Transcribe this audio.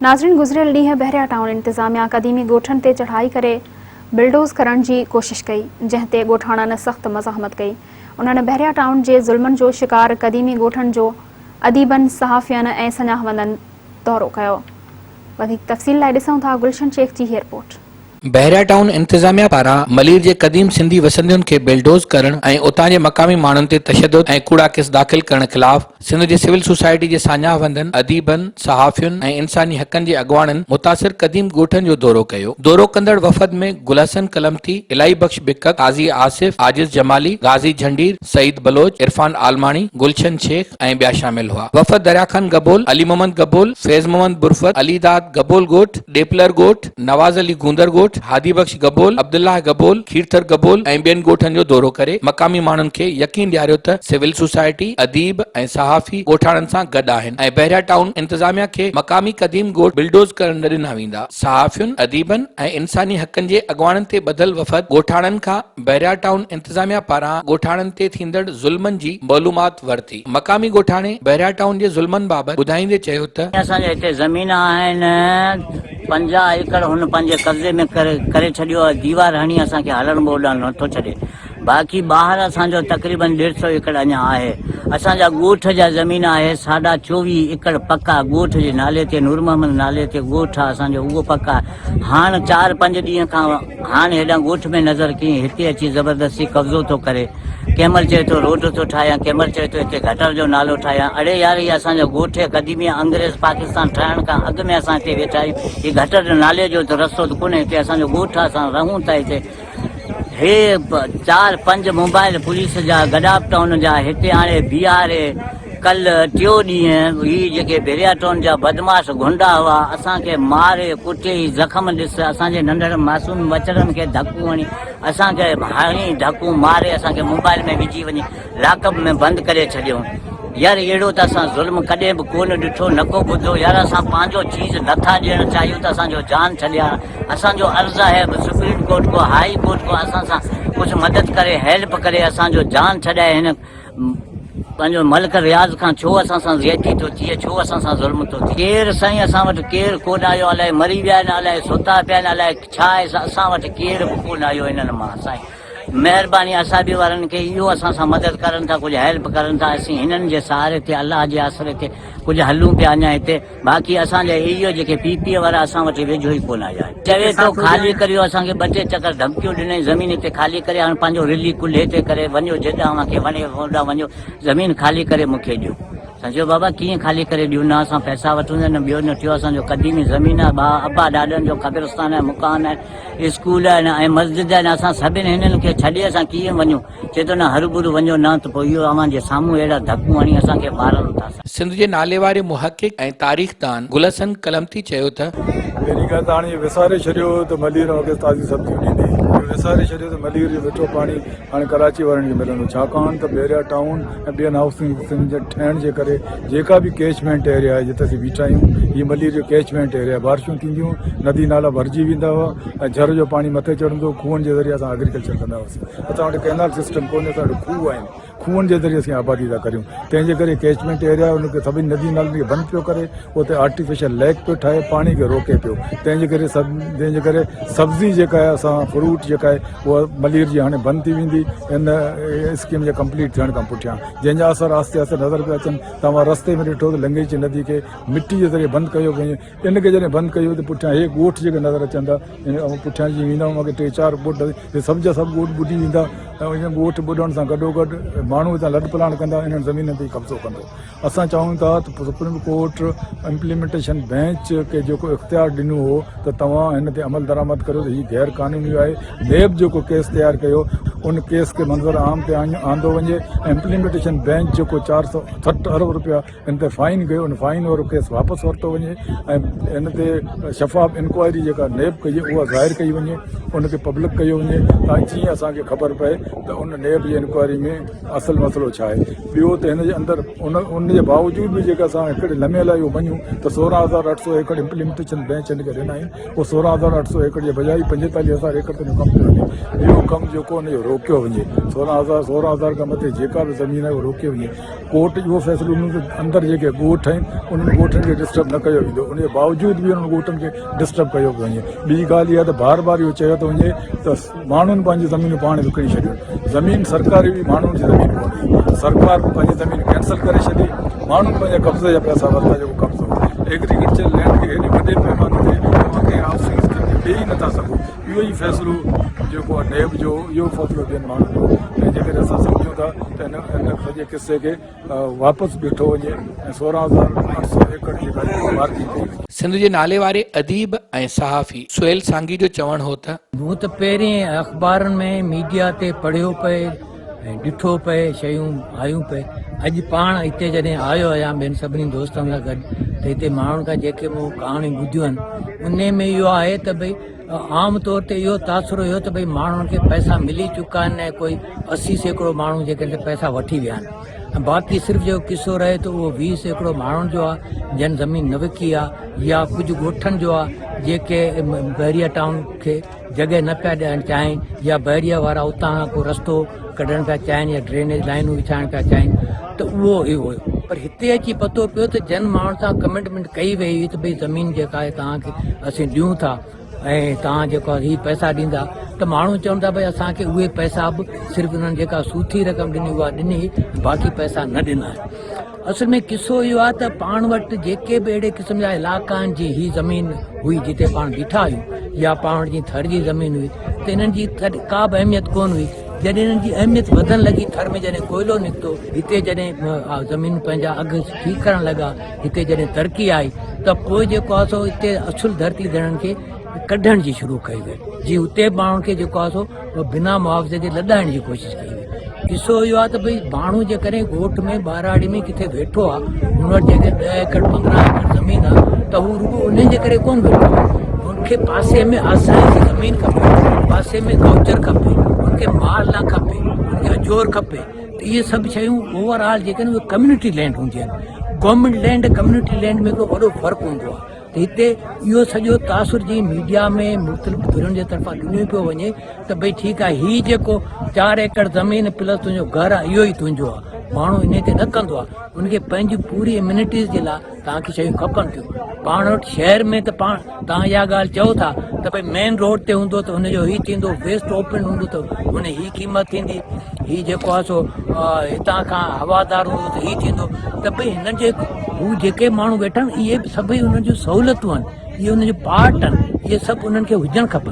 नाज़रीन, गुज़रियल ॾींहुं बहरिया टाउन इंतज़ामिया क़दीमी ॻोठनि ते चढ़ाई करे बिल्डोज़ करण जी कोशिश कई, जंहिं ते ॻोठाणनि सख़्त मज़ाहमत कई। उन्हनि बहरिया टाउन जे ज़ुल्मनि जो शिकार क़दीमी ॻोठनि जो अदीबनि, सहाफ़ियनि ऐं सञाहवंदनि दौरो कयो। वधीक तफ़सील लाइ ॾिसूं था गुलशन शेख जी रिपोर्ट। बहरिया टाउन इंतजामिया पारां मलीर जे क़दीम सिंधी वसंदियुनि खे बिल्डोज़ करण ऐं उतां जे मक़ामी माण्हुनि ते तशद्दुद ऐं कूड़ा केस दाख़िल करण ख़िलाफ़ सिंध जे सिविल सोसाइटी जे साञाहवंदनि, अदीबनि, सहाफ़ियुनि ऐं इंसानी हक़नि जे अॻवाननि मुतासिर क़दीम ॻोठनि जो दौरो कयो। दौरो कंदड़ वफ़द में गुलहसन कलमती, इलाही बख्श बिक्कत, काज़ी आसिफ, आजिज़ जमाली, गाज़ी झंडीर, सईद बलोच, इरफान आलमाणी, गुलशन शेख ऐं ॿिया शामिल हुआ। वफ़द दरिया खान गबोल, अली मोहम्मद गबोल, फैज़ मोहम्मद बुरफत, अलीदाद गबोल ॻोठ, डेपलर ॻोठ, नवाज़ अली गूंदर ॻोठ, हादी बख्श गबोल, अब्दुल्लाह गबोल, खीरथर गबोल ऐं ॿियनि ॻोठनि जो दौरो करे मक़ामी माण्हुनि खे यकीन ॾियारियो त सिविल सोसाइटी, अदीब ऐं सहाफ़ी ॻोठाणनि सां गॾु आहिनि ऐं बहरिया टाउन इंतज़ामिया खे मक़ामी क़दीम ॻोठ बिल्डोज़ करण न ॾिना वेंदा। सहाफ़ियुनि, अदीबनि ऐं इंसानी हक़नि जे अॻवाननि ते ॿधल वफ़द ॻोठाणनि खां बहरिया टाउन इंतज़ामिया पारां ॻोठाणनि ते थींदड़ ज़ुल्मनि जी मालूमात वरिती। मक़ामी ॻोठाणे बहरिया टाउन जे ज़ुल्मनि बाबति ॿुधाईंदे चयो त असांजे हिते ज़मीन आहिनि 50 एकड़, हुन पंहिंजे कब्ज़े में करे छॾियो आहे। दीवार हणी असांखे हलण ॿोलण नथो छॾे। बाक़ी ॿाहिरि असांजो तक़रीबन 150 एकड़ अञा आहे। असांजा ॻोठ जा ज़मीन आहे 24.5 एकड़ पक्का ॻोठ जे नाले ते, नूर मोहम्मद नाले ते ॻोठ आहे असांजो, उहो पक्का। हाणे 4-5 ॾींहं खां हाणे हेॾा ॻोठ में नज़र कीअं हिते अची ज़बरदस्ती कब्ज़ो थो करे। कंहिं महिल चए थो रोड थो ठाहियां, कंहिं महिल चए थो हिते गटर जो नालो ठाहियां। अड़े यार, इहा असांजो ॻोठ क़दीमी अंग्रेज़ पाकिस्तान ठहण खां अॻु में असां हिते वेठा आहियूं। हीउ गटर जो नाले जो त रस्तो त कोन्हे, हिते असांजो ॻोठ आहे, असां रहूं था हिते। हे 4-5 मोबाइल पुलिस जा, गडाप टाउन जा हिते हाणे बीहारे कल टियों ॾींहुं ही जेके बहरिया टाउन जा बदमाश गुंडा हुआ असांखे मारे कुटे ज़ख़्म ॾिस, असांजे नंढड़े मासूम बचड़नि खे धकूं हणी, असांखे हणी धकूं मारे असांखे मोबाइल में विझी वञी लाकअप में बंदि करे छॾियऊं। यार अहिड़ो त असां ज़ुल्म कॾहिं बि कोन ॾिठो, न को ॿुधो। यार असां पंहिंजो चीज़ नथा ॾियणु चाहियूं त असांजो जान छॾिया। असांजो अर्ज़ु आहे सुप्रीम कोर्ट को, हाई कोर्ट को असां सां कुझु मदद करे, हेल्प करे, असांजो जान छॾाए। हिन पंहिंजो मलिक रियाज़ खां छो असां सां ज़्यादती थो थिए, छो असां सां ज़ुल्म थो थिए? केरु साईं असां वटि केरु कोन आयो, अलाए मरी विया आहिनि, अलाए सुता पिया आहिनि, अलाए छा आहे। असां वटि केरु बि कोन आयो हिननि मां। साईं महिरबानी असांजे वारनि खे इहो असां सां मदद करनि था, कुझु हेल्प करनि था। असीं हिननि जे सहारे ते, अलाह जे आसरे ते कुझु हलूं पिया अञा हिते। बाक़ी असांजा इहो जेके पीपीए वारा असां वटि वेझो ई कोन आया आहिनि। चवे थो ख़ाली करियो, असांखे 2 चकर धमकियूं ॾिनई ज़मीन हिते ख़ाली करे, हाणे पंहिंजो रिली कुल्हे ते करे वञो, जेॾां मूंखे वणे होॾां वञो, ज़मीन ख़ाली करे मूंखे ॾियो। समझो बाबा, कीअं ख़ाली करे ॾियूं? न असां पैसा वठूं न ॿियो न टियों। असांजो क़दीमी ज़मीन आहे, अबा ॾाॾनि जो क़ब्रिस्तान आहे, मकान आहे, स्कूल आहिनि ऐं मस्जिद आहिनि। असां सभिनि हिननि खे छॾे असां कीअं वञूं? चए थो न हरू वञो न, त पोइ इहो अव्हां जे साम्हूं अहिड़ा धकूं हणी असांखे मारनि था। सिंध जे नाले वारे मुहक़िक़ ऐं तारीख़दान गुलहसन कलमती चयो त पहिरीं ॻाल्हि त हाणे विसारे छॾियो त मलीर वग़ैरह ताज़ी सब्जियूं ॾींदी, विसारे छॾियो त मलीर जो मिठो पाणी हाणे कराची वारनि खे मिलंदो। छाकाणि त बहरिया टाउन ऐं ॿियनि हाउसिंग जे ठहण जे करे जेका बि कैचमेंट एरिया आहे जिते असीं बीठा आहियूं, हीअ मलीर जो कैचमेंट एरिया। बारिशूं थींदियूं, नदी नाला भरिजी वेंदा हुआ ऐं झर जो पाणी मथे चढ़ंदो। खूहनि जे ज़रिए असां एग्रीकल्चर कंदा हुआसीं। असां वटि कैनाल सिस्टम कोन्हे, असां वटि खूह आहिनि, खूहनि जे ज़रिए असीं आबादी था करियूं। तंहिंजे करे कैचमेंट एरिया उनखे सभिनी नदी नालनि खे बंदि पियो करे, उते आर्टिफिशियल लेक पियो ठाहे, पाणी खे रोके पियो। तंहिंजे करे सब्ज़ी जेका आहे, असां फ्रूट जेका आहे, उहा मलीर जी हाणे बंदि थी वेंदी इन स्कीम जे कंप्लीट थियण खां पुठियां, जंहिंजा असर आस्ते आस्ते नज़र पिया अचनि। तव्हां रस्ते में ॾिठो त लंगेची नदी खे मिटी जे ज़रिए बंदि कयो वञे। इनखे जॾहिं बंदि कयो त पुठियां हे ॻोठ जेके नज़र अचनि था, पुठियां जी वेंदा मूंखे 3-4 ॻोठ, हे सभु जा सभु ॻोठ ॿुॾी वेंदा ऐं इन ॻोठ ॿुॾण सां गॾोगॾु माण्हू हितां लॾ पलाण कंदा, इन्हनि ज़मीन ते कब्ज़ो कंदो। असां चाहियूं था त सुप्रीम कोर्ट इम्प्लीमेंटेशन बेंच खे जेको इख्तियार ॾिनो हो त तव्हां हिन ते अमल दरामद करियो त हीअ गैर क़ानूनी आहे। नेब जेको केस तयारु कयो उन केस खे मंज़र आम ते आंदो वञे। इम्प्लीमेंटेशन बेंच जेको 460 अरब रुपया इन ते फाइन कयो, उन फाइन वारो केस वापसि वरितो वञे ऐं इन ते शफ़ाफ़ इंक्वायरी जेका नेब कई उहा ज़ाहिर कई वञे, उनखे पब्लिक कयो वञे ताकि जीअं असांखे ख़बर पए त उन नेब जी इंक्वायरी में असल मसइलो छा आहे। ॿियो त हिन जे अंदरि उन जे बावजूद बि जेका असां हिकिड़े लम्हे लाइ इहो मञूं त 16,800 एकड़ इम्प्लीमेंटेशन बेंच इन खे ॾिना आहिनि, उहो 16,800 एकड़ जे बजाय 45,000 एकड़ ते कमु पियो हले। इहो कमु जेको हुन जो रोकियो वञे, 16,000 खां मथे जेका बि ज़मीन आहे उहो रोकियो वञे। कोर्ट जो फ़ैसिलो उन अंदरि जेके ॻोठ आहिनि उन्हनि ॻोठनि खे डिस्टर्ब न कयो वेंदो, उन जे बावजूद बि उन्हनि ॻोठनि खे डिस्टर्ब कयो पियो वञे। ॿी ॻाल्हि इहा त बार बार इहो चयो थो वञे त माण्हुनि पंहिंजी ज़मीनूं पाण विकिणी छॾियूं। ज़मीन सरकारी बि माण्हुनि जी ज़मीन कोन्हे, सरकार पंहिंजी ज़मीन कैंसिल करे छॾी, माण्हुनि पंहिंजे कब्ज़े जा पैसा वरिता जेको कब्ज़ो एग्रीकल्चर लैंड खे हेॾे वॾे पैमाने ते तव्हांखे हाउसिंग ॾेई नथा सघो। इहो ई फ़ैसिलो जेको आहे नेब जो इहो फ़ैसिलो ॿियनि माण्हुनि जो, ऐं जेकॾहिं असां सम्झूं था त हिन सॼे किसे खे वापसि ॾिठो वञे ऐं 16,800 एकड़ जी मार्किंग कई वञे। सिंध जे नाले वारे अदीब ऐं सहाफ़ी सुहेल सांगी जो चवणु हो त मूं त पहिरें अख़बारुनि में मीडिया ते पढ़ियो पए ऐं ॾिठो पए, शयूं आयूं पए। अॼु पाण हिते जॾहिं आयो आहियां ॿियनि सभिनी दोस्तनि सां गॾु, त हिते माण्हुनि खां जेके मूं कहाणियूं ॿुधियूं आहिनि उन में इहो आहे त भई आम तौर ते इहो तासुरु हुयो त भई माण्हुनि खे पैसा मिली चुका आहिनि ऐं कोई 80 सैकड़ो माण्हू जेके पैसा वठी विया आहिनि, ऐं बाक़ी सिर्फ़ु जेको किसो रहे थो उहो 20 सैकड़ो माण्हुनि जो आहे जन ज़मीन न विकी आहे, या कुझु ॻोठनि जो आहे जेके बहरिया टाउन खे जॻह न पिया ॾियणु चाहिनि, या बहरिया वारा उतां खां को रस्तो कढणु पिया चाहिनि या ड्रेनेज लाइनूं विछाइणु पिया चाहिनि, त उहो इहो हुयो। पर हिते अची पतो पियो त जन माण्हुनि सां कमिटमेंट कई वई हुई त भई ज़मीन जेका आहे तव्हांखे असीं ॾियूं था ऐं तव्हां जेको आहे हीअ पैसा ॾींदा, त माण्हू चवनि था भई असांखे उहे पैसा बि सिर्फ़ु उन्हनि जेका सूथी रक़म ॾिनी उहा ॾिनी, बाक़ी पैसा न ॾिना आहिनि। असल में किसो इहो आहे त पाण वटि जेके बि अहिड़े क़िस्म जा इलाइक़ा आहिनि जी हीअ ज़मीन हुई जिते पाण बीठा आहियूं, या पाण वटि जीअं थर जी ज़मीन हुई, त हिननि जी का बि अहमियत कोन हुई। जॾहिं हिननि जी अहमियत वधणु लॻी, थर में जॾहिं कोयलो निकितो, हिते जॾहिं ज़मीन पंहिंजा अघु ठीकु करणु लॻा, हिते जॾहिं तरक़ी आई, त पोइ जेको आहे सो हिते असुलु धरती धड़नि खे कढण जी शुरू कई वई, जी हुते माण्हुनि खे जेको आहे सो बिना मुआवज़े जे लॾाइण जी कोशिशि कई वई। किसो इहो आहे त भई माण्हू जेकॾहिं ॻोठ में ॿाराड़ी में किथे वेठो आहे, हुन वटि जेके 10 एकड़ 15 एकड़ ज़मीन आहे, त हू रुॻो उन जे करे कोन वेठो आहे, हुनखे पासे में आसानी जी ज़मीन खपे, पासे में गौचर खपे, हुनखे माल न खपे, हुनखे अजोर खपे। त इहे सभु शयूं ओवरऑल जेके आहिनि उहे कम्यूनिटी लैंड हूंदियूं आहिनि। गवर्नमेंट लैंड कम्यूनिटी लैंड में हिकिड़ो वॾो फ़र्क़ु हूंदो आहे। त हिते इहो सॼो तासुर जी मीडिया में मुख़्तलिफ़ धुरियुनि जे तरफ़ां ॾिनो पियो वञे त भई ठीकु आहे, हीअ जेको 4 एकड़ ज़मीन प्लस तुंहिंजो घरु आहे इहो ई तुंहिंजो आहे, माण्हू इन ते न कंदो आहे, उनखे पंहिंजी पूरी इम्यूनिटीज़ जे लाइ तव्हांखे शयूं खपनि थियूं। पाण वटि शहर में त पाण तव्हां इहा ॻाल्हि चओ था त भई मेन रोड ते हूंदो त हुनजो हीअ थींदो, वेस्ट ओपन हूंदो त हुन हीअ क़ीमत थींदी, हीअ जेको आहे सो हितां खां हवादार हूंदो त हीअ थींदो। त भई हिन जे हू जेके माण्हू वेठा आहिनि इहे सभई हुननि जूं सहूलियतूं आहिनि, इहे हुनजो पार्ट आहिनि, इहे सभु उन्हनि खे हुजणु खपनि।